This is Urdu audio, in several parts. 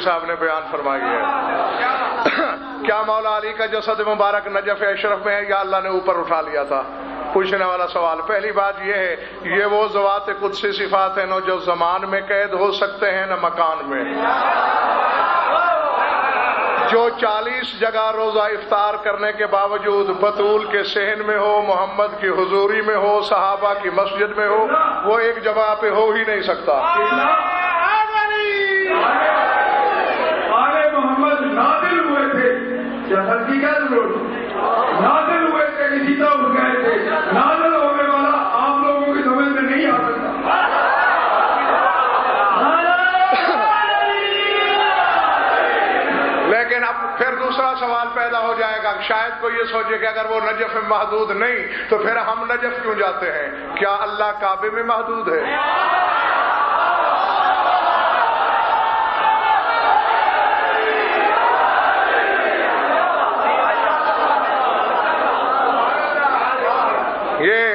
صاحب نے بیان فرمائی ہے۔ کیا مولا علی کا جسد مبارک نجف اشرف میں ہے یا اللہ نے اوپر اٹھا لیا تھا؟ پوچھنے والا سوال۔ پہلی بات یہ ہے، یہ وہ ذوات قدسی صفات ہیں جو زمان میں قید ہو سکتے ہیں نہ مکان میں۔ جو 40 جگہ روزہ افطار کرنے کے باوجود بطول کے صحن میں ہو، محمد کی حضوری میں ہو، صحابہ کی مسجد میں ہو، وہ ایک جگہ پہ ہو ہی نہیں سکتا۔ محمد نازل ہوئے تھے، جسد کی کیا ضرورت؟ نازل ہوئے تھے، اسی طرح اٹھ گئے تھے۔ نازل ہونے والا آپ لوگوں کی سمجھ میں نہیں آ سکتا۔ لیکن اب پھر دوسرا سوال پیدا ہو جائے گا، شاید کوئی یہ سوچے کہ اگر وہ نجف میں محدود نہیں تو پھر ہم نجف کیوں جاتے ہیں؟ کیا اللہ کعبے میں محدود ہے؟ یہ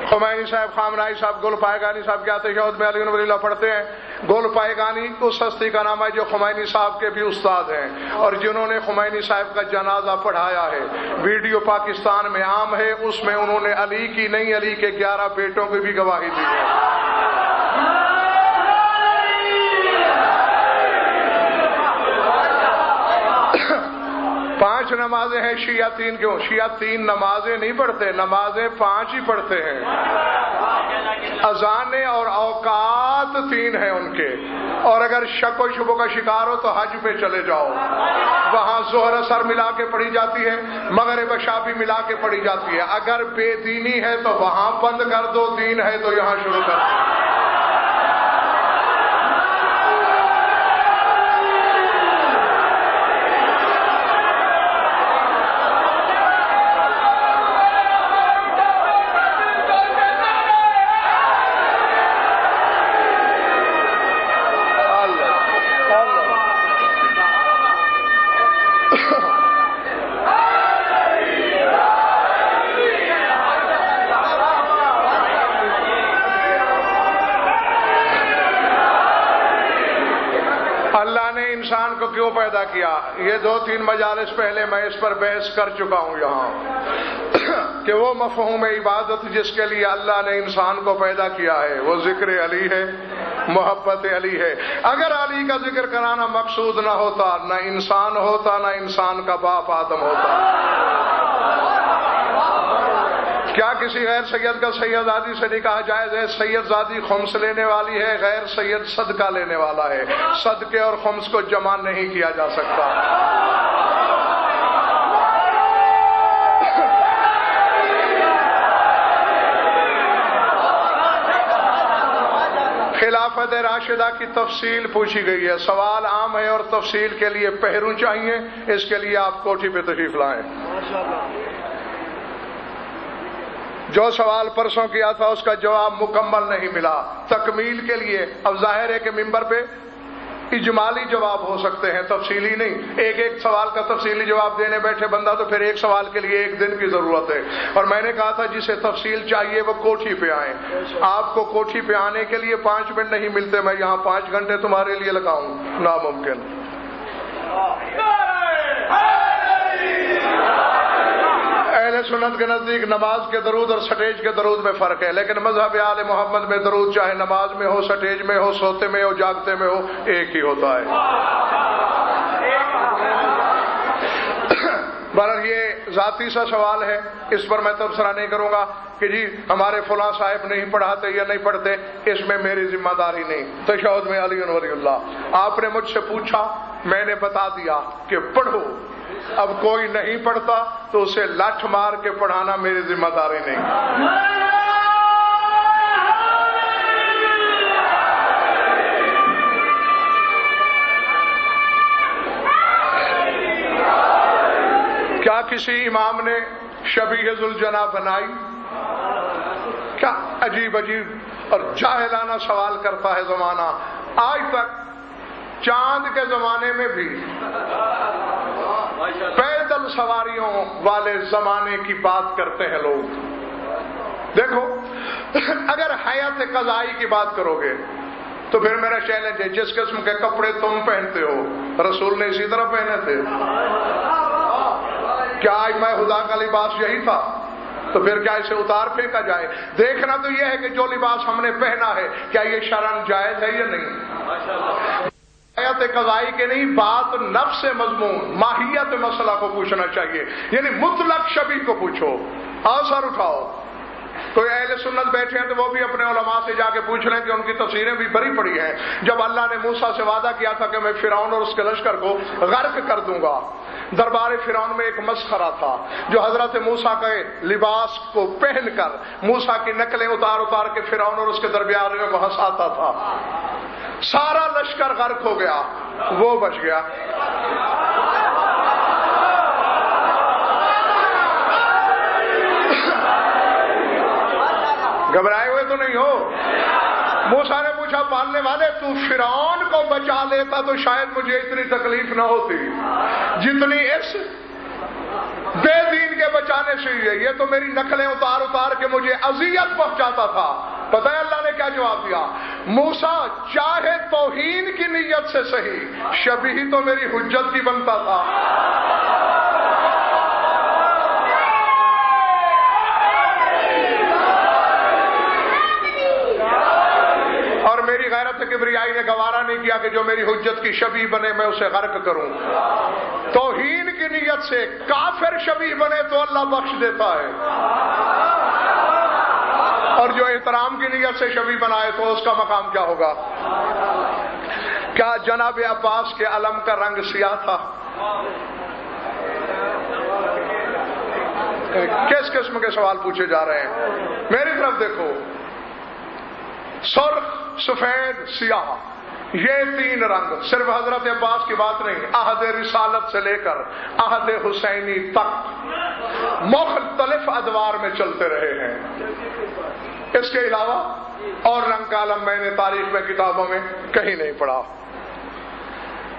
خمینی صاحب، خامنائی صاحب، گل پائیگانی صاحب کیا تشہد میں علی ولی اللہ پڑھتے ہیں۔ گل پائیگانی اس ہستی کا نام ہے جو خمینی صاحب کے بھی استاد ہیں اور جنہوں نے خمینی صاحب کا جنازہ پڑھایا ہے۔ ویڈیو پاکستان میں عام ہے، اس میں انہوں نے علی کی نہیں، علی کے 11 بیٹوں کی بھی گواہی دی ہے۔ 5 نمازیں ہیں، شیعہ 3 کیوں؟ شیعہ 3 نمازیں نہیں پڑھتے، نمازیں 5 ہی پڑھتے ہیں۔ اذانیں اور اوقات 3 ہیں ان کے، اور اگر شک و شبہ کا شکار ہو تو حج پہ چلے جاؤ، وہاں ظہر اثر ملا کے پڑھی جاتی ہے، مغرب عشاء بھی ملا کے پڑھی جاتی ہے۔ اگر بے دینی ہے تو وہاں بند کر دو، دین ہے تو یہاں شروع کر دو۔ اللہ نے انسان کو کیوں پیدا کیا؟ یہ 2-3 مجالس پہلے میں اس پر بحث کر چکا ہوں یہاں کہ وہ مفہوم عبادت جس کے لیے اللہ نے انسان کو پیدا کیا ہے وہ ذکر علی ہے، محبت علی ہے۔ اگر علی کا ذکر کرانا مقصود نہ ہوتا، نہ انسان ہوتا، نہ انسان کا باپ آدم ہوتا۔ کیا کسی غیر سید کا سید زادی سے نکاح جائز ہے؟ سید زادی خمس لینے والی ہے، غیر سید صدقہ لینے والا ہے۔ صدقے اور خمس کو جمع نہیں کیا جا سکتا۔ خلافت راشدہ کی تفصیل پوچھی گئی ہے، سوال عام ہے اور تفصیل کے لیے پہرو چاہیے، اس کے لیے آپ کوٹھی پہ تشریف لائیں۔ جو سوال پرسوں کیا تھا اس کا جواب مکمل نہیں ملا، تکمیل کے لیے اب ظاہر ہے کہ ممبر پہ اجمالی جواب ہو سکتے ہیں، تفصیلی نہیں۔ ایک سوال کا تفصیلی جواب دینے بیٹھے بندہ تو پھر ایک سوال کے لیے 1 دن کی ضرورت ہے، اور میں نے کہا تھا جسے تفصیل چاہیے وہ کوٹھی پہ آئیں۔ آپ کو کوٹھی پہ آنے کے لیے 5 منٹ نہیں ملتے، میں یہاں 5 گھنٹے تمہارے لیے لگاؤں، ناممکن۔ اہل سنت کے نزدیک نماز کے درود اور سٹیج کے درود میں فرق ہے، لیکن مذہب آل محمد میں درود چاہے نماز میں ہو، سٹیج میں ہو، سوتے میں ہو، جاگتے میں ہو، ایک ہی ہوتا ہے۔ بہرحال یہ ذاتی سا سوال ہے، اس پر میں تبصرہ نہیں کروں گا کہ جی ہمارے فلاں صاحب نہیں پڑھاتے یا نہیں پڑھتے، اس میں میری ذمہ داری نہیں۔ تشہد میں علی ولی اللہ، آپ نے مجھ سے پوچھا، میں نے بتا دیا کہ پڑھو۔ اب کوئی نہیں پڑھتا تو اسے لٹھ مار کے پڑھانا میری ذمہ داری نہیں۔ کیا کسی امام نے شبیہ ذوالجناح بنائی؟ کیا عجیب اور جاہلانہ سوال کرتا ہے زمانہ۔ آج تک چاند کے زمانے میں بھی پیدل سواریوں والے زمانے کی بات کرتے ہیں لوگ۔ دیکھو اگر حیات قضائی کی بات کرو گے تو تو پھر میرا چیلنج ہے، جس قسم کے کپڑے تم پہنتے ہو رسول نے اسی طرح پہنے تھے؟ کیا آج میں خدا کا لباس یہی تھا؟ تو پھر کیا اسے اتار پھینکا جائے؟ دیکھنا تو یہ ہے کہ جو لباس ہم نے پہنا ہے کیا یہ شرعاً جائز ہے یا نہیں؟ آیت قضائی کے نہیں، بات نفس مضمون ماہیت مسئلہ کو پوچھنا چاہیے، یعنی مطلق شبیہ کو پوچھو۔ سر اٹھاؤ، کوئی اہل سنت بیٹھے ہیں تو وہ بھی اپنے علماء سے جا کے پوچھ لیں کہ ان کی تفسیریں بھی بھری پڑی ہیں۔ جب اللہ نے موسیٰ سے وعدہ کیا تھا کہ میں فرعون اور اس کے لشکر کو غرق کر دوں گا، دربار فرعون میں ایک مسخرہ تھا جو حضرت موسیٰ کے لباس کو پہن کر موسیٰ کی نقلیں اتار اتار کے فرعون اور اس کے درباریوں کو ہنساتا تھا۔ سارا لشکر غرق ہو گیا، وہ بچ گیا۔ گھبرائے ہوئے تو نہیں ہو؟ موسیٰ نے پوچھا پالنے والے تو فرعون کو بچا لیتا تو شاید مجھے اتنی تکلیف نہ ہوتی جتنی اس بے دین کے بچانے سے ہی ہے۔ یہ تو میری نقلیں اتار اتار کے مجھے اذیت پہنچاتا تھا۔ پتہ ہے اللہ نے کیا جواب دیا؟ موسیٰ چاہے توہین کی نیت سے صحیح، شبیہ تو میری حجت کی بنتا تھا۔ اور میری غیرت کبریائی نے گوارا نہیں کیا کہ جو میری حجت کی شبیہ بنے میں اسے غرق کروں۔ توہین کی نیت سے کافر شبیہ بنے تو اللہ بخش دیتا ہے، اور جو احترام کی نیت سے شبیہ بنائے تو اس کا مقام کیا ہوگا؟ کیا جناب عباس کے علم کا رنگ سیاہ تھا؟ کس قسم کے سوال پوچھے جا رہے ہیں؟ میری طرف دیکھو، سرخ، سفید، سیاہ، یہ تین رنگ صرف حضرت عباس کی بات نہیں، عہد رسالت سے لے کر عہد حسینی تک مختلف ادوار میں چلتے رہے ہیں۔ اس کے علاوہ اور رنگ کا علم میں نے تاریخ میں کتابوں میں کہیں نہیں پڑھا۔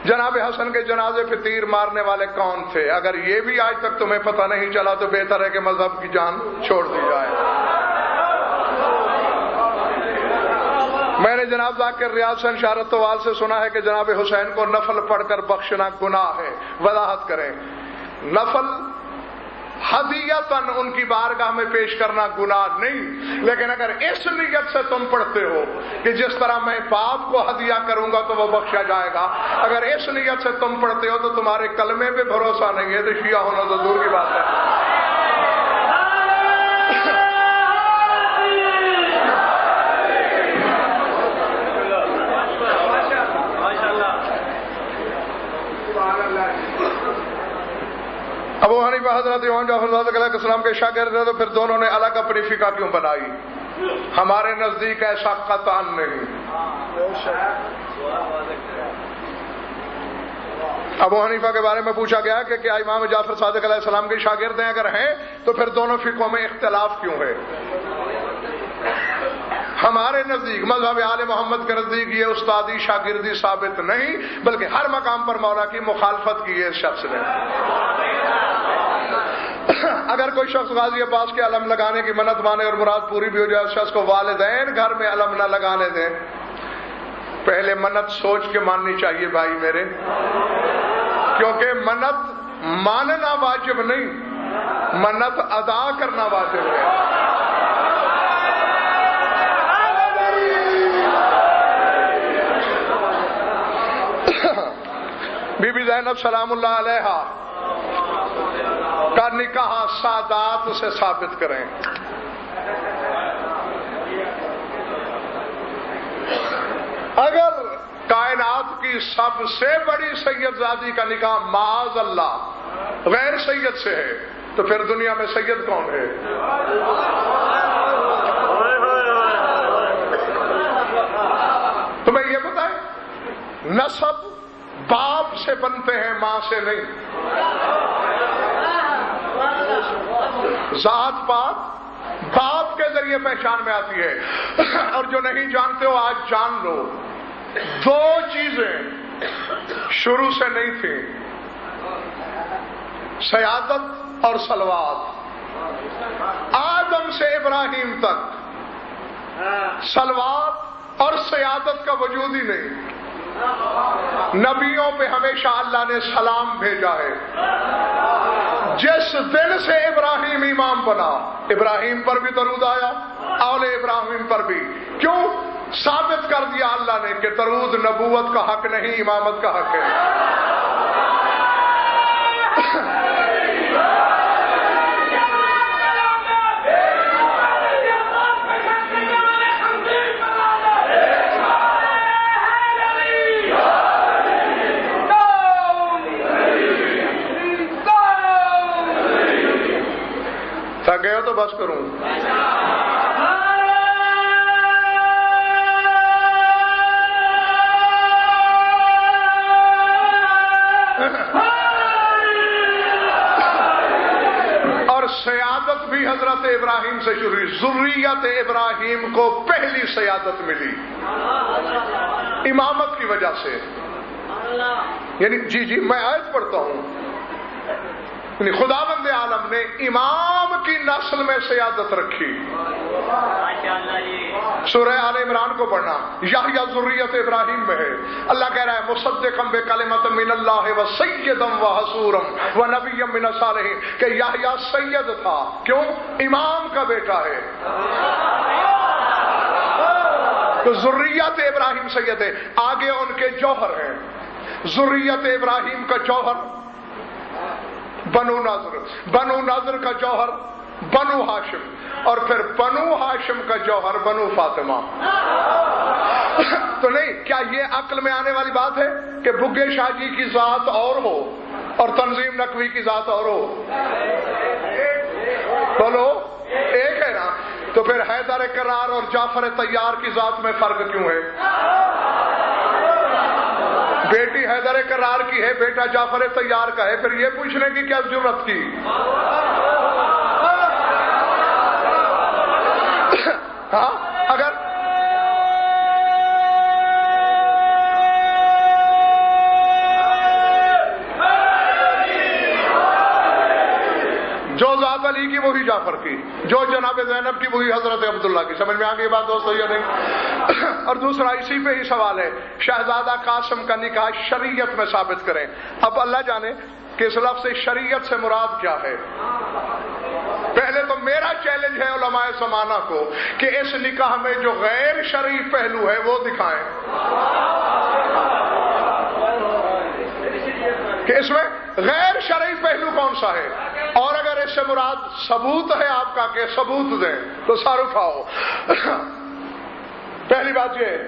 جناب حسن کے جنازے پہ تیر مارنے والے کون تھے؟ اگر یہ بھی آج تک تمہیں پتہ نہیں چلا تو بہتر ہے کہ مذہب کی جان چھوڑ دی جائے۔ میں نے جناب ذاکر ریاض سے اشارت وال سے سنا ہے کہ جناب حسین کو نفل پڑھ کر بخشنا گناہ ہے۔ وضاحت کریں۔ نفل ہدیتاً ان کی بارگاہ میں پیش کرنا گناہ نہیں، لیکن اگر اس نیت سے تم پڑھتے ہو کہ جس طرح میں باپ کو ہدیہ کروں گا تو وہ بخشا جائے گا، اگر اس نیت سے تم پڑھتے ہو تو تمہارے کلمے پہ بھروسہ نہیں ہے تو شیعہ ہونا تو دور کی بات ہے۔ ابو حنیفہ حضرت امام جعفر صادق علیہ السلام کے شاگرد تھے تو پھر دونوں نے الگ اپنی فقہ کیوں بنائی؟ ہمارے نزدیک ایسا قطعاً نہیں۔ ابو حنیفہ کے بارے میں پوچھا گیا کہ کیا امام جعفر صادق علیہ السلام کے شاگرد ہیں؟ اگر ہیں تو پھر دونوں فقہوں میں اختلاف کیوں ہے؟ ہمارے نزدیک مذہب آل محمد کے نزدیک یہ استادی شاگردی ثابت نہیں، بلکہ ہر مقام پر مولا کی مخالفت کی ہے اس شخص نے۔ اگر کوئی شخص غازی عباس کے علم لگانے کی منت مانے اور مراد پوری بھی ہو جائے، اس شخص کو والدین گھر میں علم نہ لگانے دیں۔ پہلے منت سوچ کے ماننی چاہیے بھائی میرے، کیونکہ منت ماننا واجب نہیں، منت ادا کرنا واجب ہے۔ بی بی زینب سلام اللہ علیہا کا نکاح سادات سے ثابت کریں۔ اگر کائنات کی سب سے بڑی سید زادی کا نکاح معاذ اللہ غیر سید سے ہے تو پھر دنیا میں سید کون ہے؟ تمہیں یہ پتہ ہے نسب باپ سے بنتے ہیں، ماں سے نہیں۔ ذات پات باپ کے ذریعے پہچان میں آتی ہے، اور جو نہیں جانتے ہو آج جان لو، دو چیزیں شروع سے نہیں تھیں، سیادت اور سلوات۔ آدم سے ابراہیم تک سلوات اور سیادت کا وجود ہی نہیں. نبیوں پہ ہمیشہ اللہ نے سلام بھیجا ہے. جس دن سے ابراہیم امام بنا، ابراہیم پر بھی درود آیا، اول ابراہیم پر بھی. کیوں؟ ثابت کر دیا اللہ نے کہ درود نبوت کا حق نہیں، امامت کا حق ہے. تھک گئے ہو تو بس کروں. اور سیادت بھی حضرت ابراہیم سے شروع ہوئی. ذریت ابراہیم کو پہلی سیادت ملی امامت کی وجہ سے. یعنی جی میں آیت پڑھتا ہوں، یعنی خداوند عالم نے امام کی نسل میں سیادت رکھی. سورہ آل عمران کو پڑھنا، یحییٰ ذریت ابراہیم میں ہے. اللہ کہہ رہا ہے مصدقا بکلمۃ من اللہ وسیدا وحصورا ونبیا من الصالحین، کہ یحییٰ سید تھا. کیوں؟ امام کا بیٹا ہے. تو ذریت ابراہیم سید ہے. آگے ان کے جوہر ہیں. ذریت ابراہیم کا جوہر بنو ناظر، بنو ناظر کا جوہر بنو ہاشم، اور پھر بنو ہاشم کا جوہر بنو فاطمہ. تو نہیں، کیا یہ عقل میں آنے والی بات ہے کہ بگے شاہ جی کی ذات اور ہو اور تنظیم نقوی کی ذات اور ہو؟ بولو ایک ہے نا. تو پھر حیدر کرار اور جعفر طیار کی ذات میں فرق کیوں ہے؟ بیٹی حیدر کرار کی ہے، بیٹا جعفر طیار کا ہے، پھر یہ پوچھنے کی کیا ضرورت تھی؟ ہاں اگر جو ذات علی کی وہی جعفر کی، جو جناب زینب کی وہی حضرت عبداللہ کی. سمجھ میں آ گئی بات دوستو یا نہیں؟ اور دوسرا اسی پہ ہی سوال ہے، شہزادہ قاسم کا نکاح شریعت میں ثابت کریں. اب اللہ جانے کہ اس لفظ سے شریعت سے مراد کیا ہے. پہلے تو میرا چیلنج ہے علماء زمانہ کو کہ اس نکاح میں جو غیر شرعی پہلو ہے وہ دکھائیں، کہ اس میں غیر شرعی پہلو کون سا ہے. اور اگر اس سے مراد ثبوت ہے آپ کا کہ ثبوت دیں تو سر اٹھاؤ. پہلی بات یہ ہے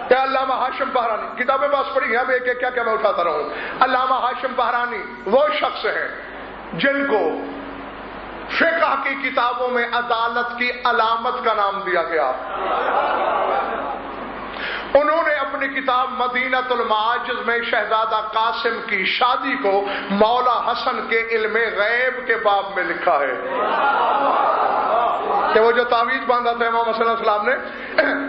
کہ علامہ ہاشم بہرانی، کتابیں پاس پڑھی ہیں، اب ایک ایک کیا میں اٹھاتا رہوں. علامہ ہاشم بہرانی وہ شخص ہیں جن کو فقہ کی کتابوں میں عدالت کی علامت کا نام دیا گیا. انہوں نے اپنی کتاب مدینۃ المعاجز میں شہزادہ قاسم کی شادی کو مولا حسن کے علم غیب کے باب میں لکھا ہے کہ وہ جو تعویذ باندھا تھا امام حسن علیہ السلام نے،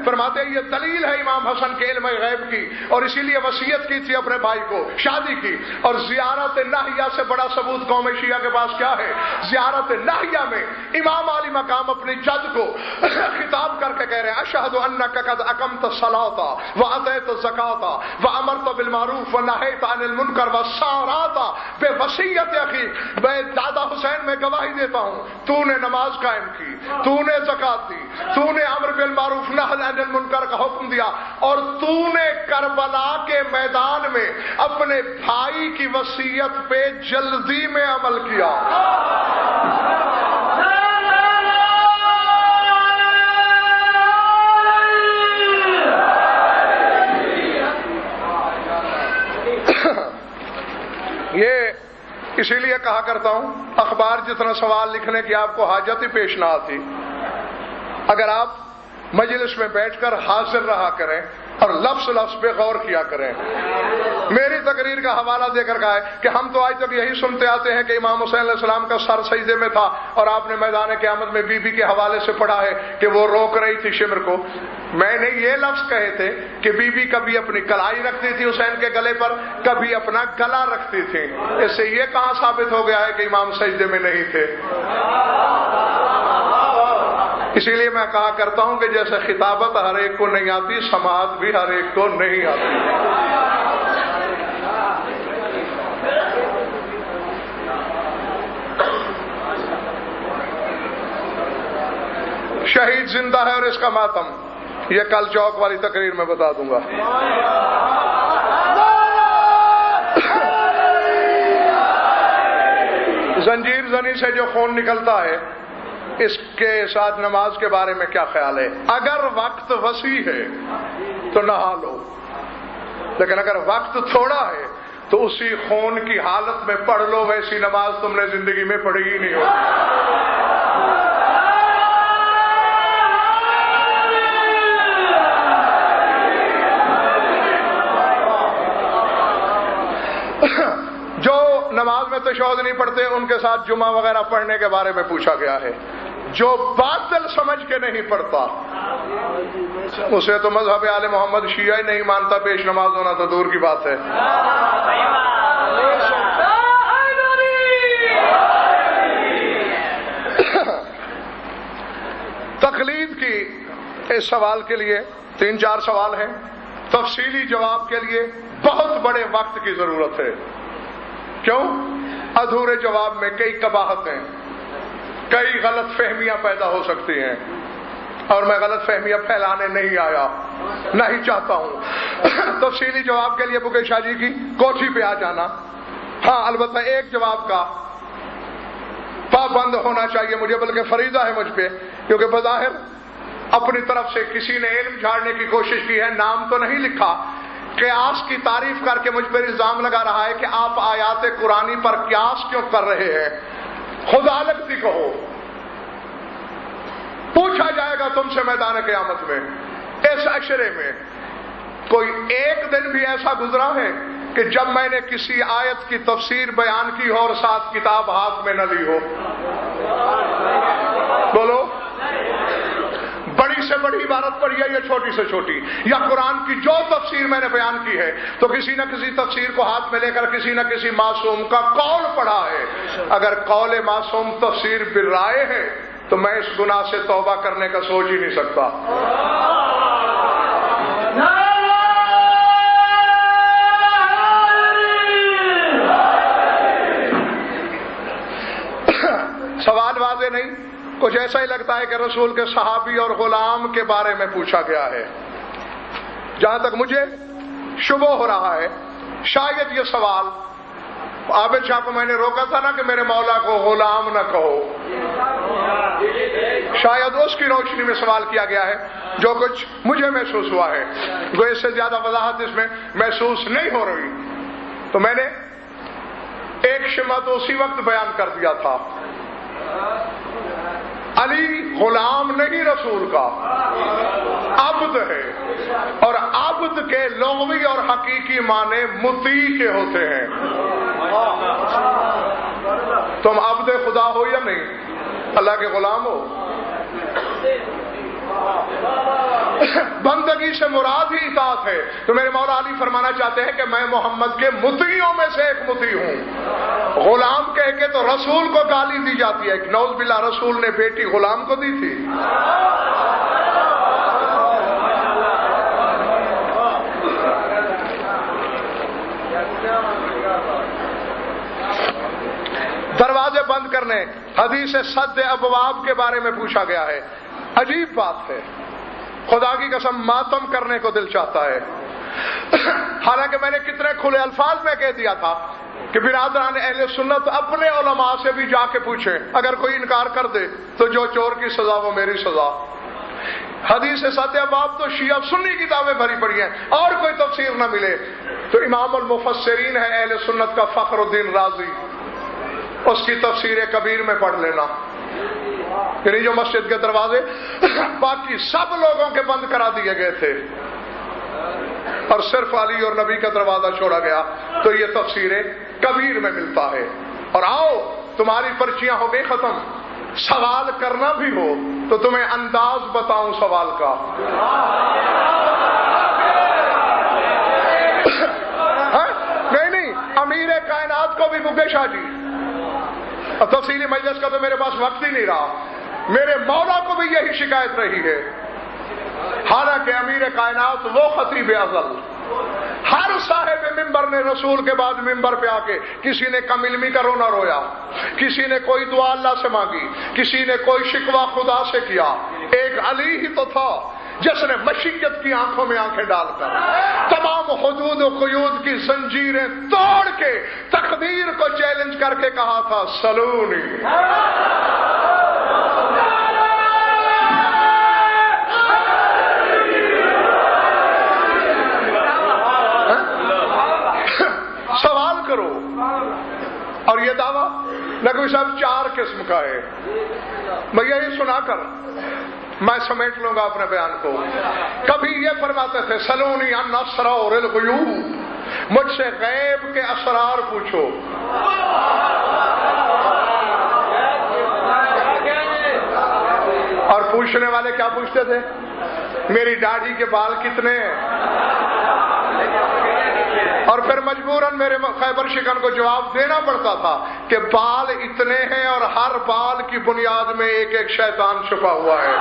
فرماتے ہیں یہ دلیل ہے امام حسن کے علم غیب کی، اور اسی لیے وصیت کی تھی اپنے بھائی کو، شادی کی. اور زیارت ناہیہ سے بڑا ثبوت قوم شیعہ کے پاس کیا ہے؟ زیارت ناہیہ میں امام علی مقام اپنی جد کو خطاب کر کے کہہ رہے ہیں اشہد انک قد اقمت الصلاۃ واتیت الزکاۃ وامرت بالمعروف ونہیت عن المنکر وسارات بوصیت اخی. میں دادا حسین میں گواہی دیتا ہوں تو نے نماز قائم کی، تو نے زکات دی، تو نے امر بالمعروف نہی عن المنکر کا حکم دیا، اور تو نے کربلا کے میدان میں اپنے بھائی کی وصیت پہ جلدی میں عمل کیا. یہ اسی لیے کہا کرتا ہوں اخبار جتنا سوال لکھنے کی آپ کو حاجت ہی پیش نہ آتی، اگر آپ مجلس میں بیٹھ کر حاضر رہا کریں اور لفظ لفظ پہ غور کیا کریں. میری تقریر کا حوالہ دے کر کہا ہے کہ ہم تو آج تک یہی سنتے آتے ہیں کہ امام حسین علیہ السلام کا سر سجدے میں تھا، اور آپ نے میدان قیامت میں بی بی کے حوالے سے پڑھا ہے کہ وہ روک رہی تھی شمر کو. میں نے یہ لفظ کہے تھے کہ بی بی کبھی اپنی کلائی رکھتی تھی حسین کے گلے پر، کبھی اپنا گلا رکھتی تھی. اس سے یہ کہاں ثابت ہو گیا ہے کہ امام سجدے میں نہیں تھے؟ اسی لیے میں کہا کرتا ہوں کہ جیسے خطابت ہر ایک کو نہیں آتی، سماعت بھی ہر ایک کو نہیں آتی۔ شہید زندہ ہے اور اس کا ماتم، یہ کل چوک والی تقریر میں بتا دوں گا۔ زنجیر زنی سے جو خون نکلتا ہے، اس کے ساتھ نماز کے بارے میں کیا خیال ہے؟ اگر وقت وسیع ہے تو نہا لو، لیکن اگر وقت تھوڑا ہے تو اسی خون کی حالت میں پڑھ لو، ویسی نماز تم نے زندگی میں پڑھی ہی نہیں ہوگی۔ جو نماز میں تشہد نہیں پڑھتے ان کے ساتھ جمعہ وغیرہ پڑھنے کے بارے میں پوچھا گیا ہے۔ جو باطل سمجھ کے نہیں پڑھتا اسے تو مذہب آل محمد شیعہ ہی نہیں مانتا، پیش نماز ہونا تو دور کی بات ہے۔ تقلید کی اس سوال کے لیے 3-4 سوال ہیں، تفصیلی جواب کے لیے بہت بڑے وقت کی ضرورت ہے۔ کیوں؟ ادھورے جواب میں کئی قباحتیں، کئی غلط فہمیاں پیدا ہو سکتی ہیں، اور میں غلط فہمیاں پھیلانے نہیں آیا، نہیں چاہتا ہوں۔ تفصیلی جواب کے لیے بکے شاہ جی کی کوٹھی پہ آ جانا۔ ہاں البتہ ایک جواب کا پابند ہونا چاہیے مجھے، بلکہ فریضہ ہے مجھ پہ، کیونکہ بظاہر اپنی طرف سے کسی نے علم جھاڑنے کی کوشش کی ہے، نام تو نہیں لکھا، قیاس کی تعریف کر کے مجھ پر الزام لگا رہا ہے کہ آپ آیات قرآنی پر قیاس کیوں کر رہے ہیں؟ خدا لگتی کہو، پوچھا جائے گا تم سے میدان قیامت میں۔ اس عشرے میں کوئی ایک دن بھی ایسا گزرا ہے کہ جب میں نے کسی آیت کی تفسیر بیان کی ہو اور ساتھ کتاب ہاتھ میں نہ لی ہو؟ بولو، بڑی سے بڑی عبارت پڑھی ہے یا چھوٹی سے چھوٹی، یا قرآن کی جو تفسیر میں نے بیان کی ہے تو کسی نہ کسی تفسیر کو ہاتھ میں لے کر کسی نہ کسی معصوم کا قول پڑھا ہے۔ اگر قول معصوم تفسیر بالرائے ہے تو میں اس گناہ سے توبہ کرنے کا سوچ ہی نہیں سکتا۔ سوال واضح نہیں، کچھ ایسا ہی لگتا ہے کہ رسول کے صحابی اور غلام کے بارے میں پوچھا گیا ہے۔ جہاں تک مجھے شبہ ہو رہا ہے شاید یہ سوال عابد شاہ کو میں نے روکا تھا نا کہ میرے مولا کو غلام نہ کہو، شاید اس کی روشنی میں سوال کیا گیا ہے جو کچھ مجھے محسوس ہوا ہے۔ وہ اس سے زیادہ وضاحت اس میں محسوس نہیں ہو رہی، تو میں نے ایک شمع تو اسی وقت بیان کر دیا تھا، علی غلام نہیں رسول کا، عبد ہے، اور عبد کے لغوی اور حقیقی معنی مطیع کے ہوتے ہیں۔ تم عبد خدا ہو یا نہیں؟ اللہ کے غلام ہو؟ بندگی سے مراد ہی اطاعت ہے، تو میرے مولا علی فرمانا چاہتے ہیں کہ میں محمد کے مطیعوں میں سے ایک مطیع ہوں۔ غلام کہہ کے تو رسول کو گالی دی جاتی ہے، نعوذ باللہ، رسول نے بیٹی غلام کو دی تھی۔ دروازے بند کرنے، حدیث صد ابواب کے بارے میں پوچھا گیا ہے۔ عجیب بات ہے، خدا کی قسم ماتم کرنے کو دل چاہتا ہے۔ حالانکہ میں نے کتنے کھلے الفاظ میں کہہ دیا تھا کہ برادران اہل سنت اپنے علماء سے بھی جا کے پوچھیں، اگر کوئی انکار کر دے تو جو چور کی سزا وہ میری سزا۔ حدیث صد ابواب تو شیعہ سنی کتابیں بھری پڑی ہیں، اور کوئی تفسیر نہ ملے تو امام المفسرین ہے اہل سنت کا فخر الدین رازی، اس کی تفسیر کبیر میں پڑھ لینا۔ یعنی جو مسجد کے دروازے باقی سب لوگوں کے بند کرا دیے گئے تھے اور صرف علی اور نبی کا دروازہ چھوڑا گیا، تو یہ تفسیر کبیر میں ملتا ہے۔ اور آؤ تمہاری پرچیاں ہو گئی ختم، سوال کرنا بھی ہو تو تمہیں انداز بتاؤں سوال کا۔ نہیں، امیر کائنات کو بھی بکے شاہ جی، اور تفصیلی مجلس کا تو میرے پاس وقت ہی نہیں رہا، میرے مولا کو بھی یہی شکایت رہی ہے، حالانکہ امیر کائنات وہ خطیب ازل، ہر صاحب ممبر نے رسول کے بعد ممبر پہ آ کے کسی نے کم علمی کا رونا رویا، کسی نے کوئی دعا اللہ سے مانگی، کسی نے کوئی شکوہ خدا سے کیا، ایک علی ہی تو تھا جس نے مشیت کی آنکھوں میں آنکھیں ڈال کر تمام حدود و قیود کی زنجیریں توڑ کے تقدیر کو چیلنج کر کے کہا تھا سلونی۔ سوال کرو، اور یہ دعویٰ نقوی صاحب 4 قسم کا ہے، میں یہی سنا کر میں سمیٹ لوں گا اپنے بیان کو۔ کبھی یہ فرماتے تھے سلونی عن اسرار الغیوب، مجھ سے غیب کے اسرار پوچھو۔ اور پوچھنے والے کیا پوچھتے تھے؟ میری داڑھی کے بال کتنے ہیں؟ اور پھر مجبوراً میرے خیبر شکن کو جواب دینا پڑتا تھا کہ بال اتنے ہیں اور ہر بال کی بنیاد میں ایک ایک شیطان چھپا ہوا ہے۔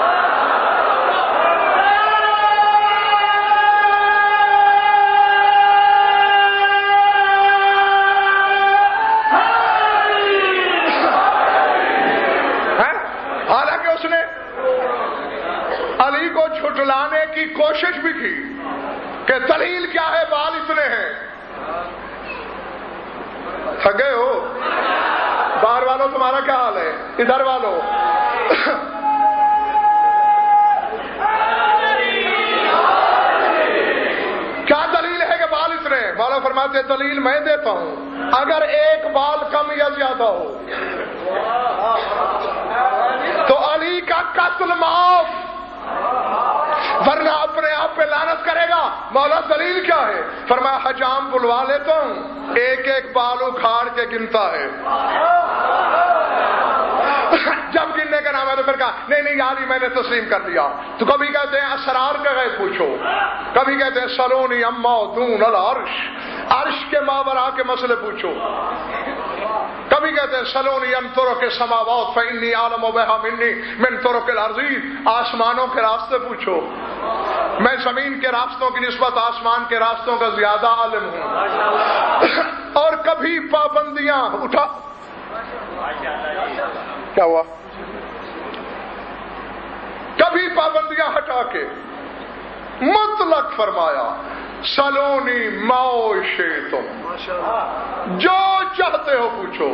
حالانکہ اس نے علی کو جھٹلانے کی کوشش بھی کی کہ دلیل کیا ہے، بال اتنے ہیں۔ تھگے ہو باہر والوں، تمہارا کیا حال ہے؟ ادھر والوں کیا دلیل ہے کہ بال اتنے ہیں؟ مولا فرماتے دلیل میں دیتا ہوں، اگر ایک بال کم یا زیادہ ہو تو علی کا قتل معاف، ورنہ اپنے آپ پہ لعنت کرے گا۔ مولا دلیل کیا ہے؟ فرمایا حجام بلوا لیتا ہوں، ایک ایک بال اکھاڑ کے گنتا ہے۔ جب گننے کا نام ہے تو پھر کہا نہیں یار میں نے تسلیم کر دیا۔ تو کبھی کہتے ہیں اسرار کا غیب پوچھو، کبھی کہتے ہیں سلونی اما دون العرش، عرش کے ماورا کے مسئلے پوچھو، کبھی کہتے ہیں سلونی ان طرق السماوات فانی اعلم بها منی من طرق الارض، آسمانوں کے راستے پوچھو، میں زمین کے راستوں کی نسبت آسمان کے راستوں کا زیادہ عالم ہوں۔ اور کبھی پابندیاں اٹھا، کیا ہوا؟ کبھی پابندیاں ہٹا کے مطلق فرمایا سلونی ما شئتم، جو چاہتے ہو پوچھو۔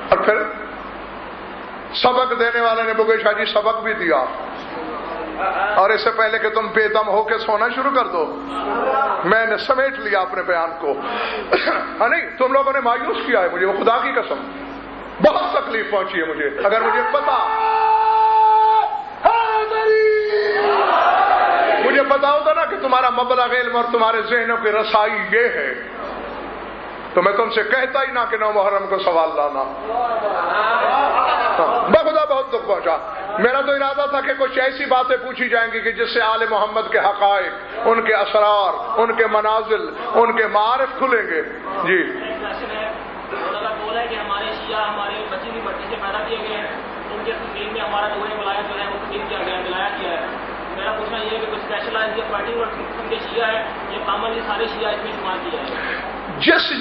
اور پھر سبق دینے والے نے بگے شاہ جی سبق بھی دیا، اور اس سے پہلے کہ تم بے دم ہو کے سونا شروع کر دو میں نے سمیٹ لیا اپنے بیان کو۔ ہاں نہیں، تم لوگوں نے مایوس کیا ہے مجھے، وہ خدا کی قسم بہت تکلیف پہنچی ہے مجھے۔ اگر مجھے پتا ہوتا نا کہ تمہارا مبلغ علم اور تمہارے ذہنوں کی رسائی یہ ہے تو میں تم سے کہتا ہی نہ کہ 9 محرم کو سوال لانا۔ بخدا بہت دکھ پہنچا۔ میرا تو ارادہ تھا کہ کچھ ایسی باتیں پوچھی جائیں گی کہ جس سے آل محمد کے حقائق، ان کے اسرار، ان کے منازل، ان کے معارف کھلیں گے۔ جی ہے کہ ہمارے شیعہ ہمارے بچی بھی مٹی سے پیدا کیے گئے ہیں، ان کے تقسیم میں ہمارا دعائیں ولایت جو ہے وہ تقسیم کیا گیا، ملایا کیا ہے۔ میرا پوچھنا یہ ہے کہ کچھ اسپیشلائز یا پرٹیکولر قسم کے شیعہ ہے، یہ کامنلی سارے شیعہ اس میں شمار کیا ہے؟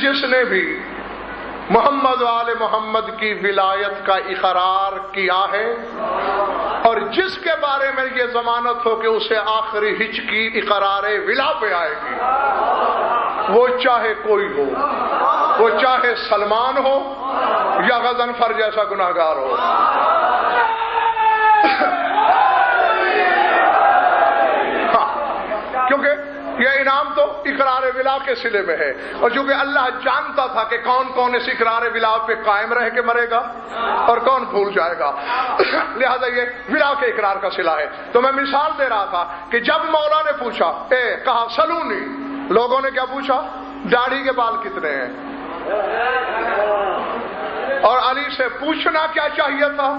جس نے بھی محمد و آل محمد کی ولایت کا اقرار کیا ہے اور جس کے بارے میں یہ ضمانت ہو کہ اسے آخری ہچکی اقرار ولا پہ آئے گی، وہ چاہے کوئی ہو، وہ چاہے سلمان ہو یا غضنفر جیسا گناہگار ہو۔ کیونکہ یہ انعام تو اقرار ولا کے صلے میں ہے، اور چونکہ اللہ جانتا تھا کہ کون کون اس اقرار ولا پہ قائم رہ کے مرے گا اور کون بھول جائے گا، لہذا یہ ولا کے اقرار کا صلہ ہے۔ تو میں مثال دے رہا تھا کہ جب مولا نے پوچھا کہا سلونی، لوگوں نے کیا پوچھا؟ داڑھی کے بال کتنے ہیں؟ اور علی سے پوچھنا کیا چاہیے تھا؟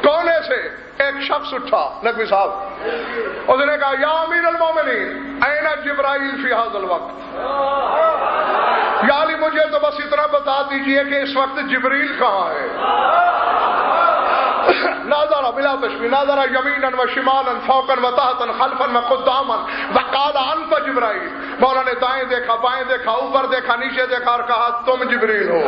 کونے سے ایک شخص اٹھا، نقوی صاحب، اس نے کہا یا امیر المومنین این جبرائیل فی ھذا الوقت، یا علی مجھے تو بس اتنا بتا دیجئے کہ اس وقت جبریل کہاں ہے؟ ناظر بلا تشبیہ، ناظر یمینا و شمالا فوقا و تحتا خلفا و قداما وقال انت جبرائیل، مولا نے دائیں دیکھا، بائیں دیکھا، اوپر دیکھا، نیچے دیکھا اور کہا تم جبریل ہو۔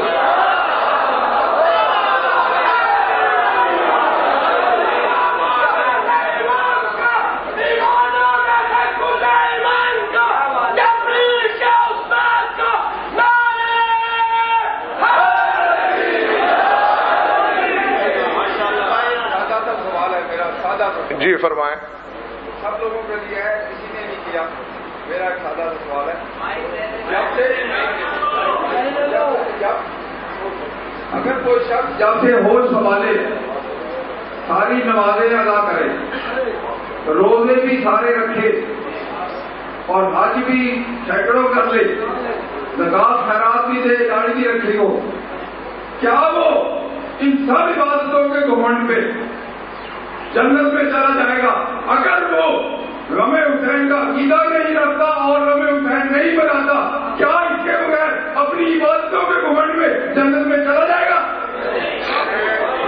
جی فرمائیں۔ سب لوگوں کے لیے ہے، کسی نے نہیں کیا۔ میرا ایک سادہ سا سوال ہے، اگر کوئی شخص جب سے ہوش سنبھالے ساری نمازیں ادا کرے، روزے بھی سارے رکھے اور حج بھی سینکڑوں کر لے، زکات خیرات بھی دے، داڑھی بھی رکھی ہو، کیا وہ ان سب عبادتوں کے گھمنڈ پہ جنت میں چلا جائے گا؟ اگر وہ غم حسین کا عقیدہ نہیں رکھتا اور غم حسین نہیں بناتا، کیا اس کے بغیر اپنی عبادتوں کے گھمنڈ میں جنت میں چلا جائے گا؟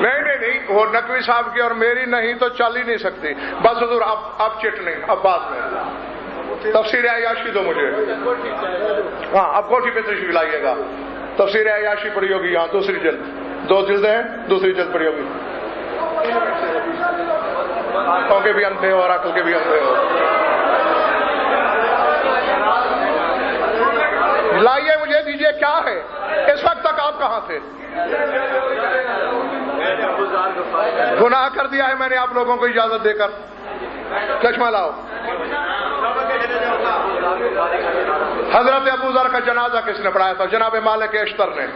نہیں، وہ نقوی صاحب کی اور میری نہیں تو چل ہی نہیں سکتی۔ بس حضور اب چٹ نہیں، اب بعد میں تفسیر عیاشی دو مجھے۔ ہاں اب کوٹھی پہ تشریف لائیے گا، تفسیر عیاشی پڑھی ہوگی یہاں، دوسری جلد، 2 جلدیں ہیں، دوسری جلد پڑھی ہوگی۔ آنکھوں کے بھی اندھے ہو اور عقل کے بھی اندھے ہو۔ لائیے مجھے دیجئے کیا ہے؟ اس وقت تک آپ کہاں تھے؟ گناہ کر دیا ہے میں نے آپ لوگوں کو اجازت دے کر؟ چشمہ لاؤ۔ حضرت ابو ذر کا جنازہ کس نے پڑھایا تھا؟ جناب مالک اشتر نے۔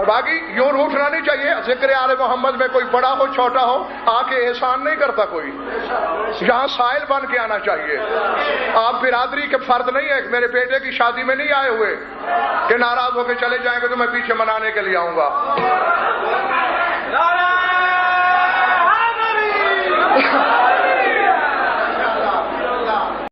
باقی یوں روٹنا نہیں چاہیے، ذکر آل محمد میں کوئی بڑا ہو چھوٹا ہو آ کے احسان نہیں کرتا کوئی، یہاں سائل بن کے آنا چاہیے۔ آپ برادری کے فرد نہیں ہے، میرے بیٹے کی شادی میں نہیں آئے ہوئے کہ ناراض ہو کے چلے جائیں گے تو میں پیچھے منانے کے لیے آؤں گا۔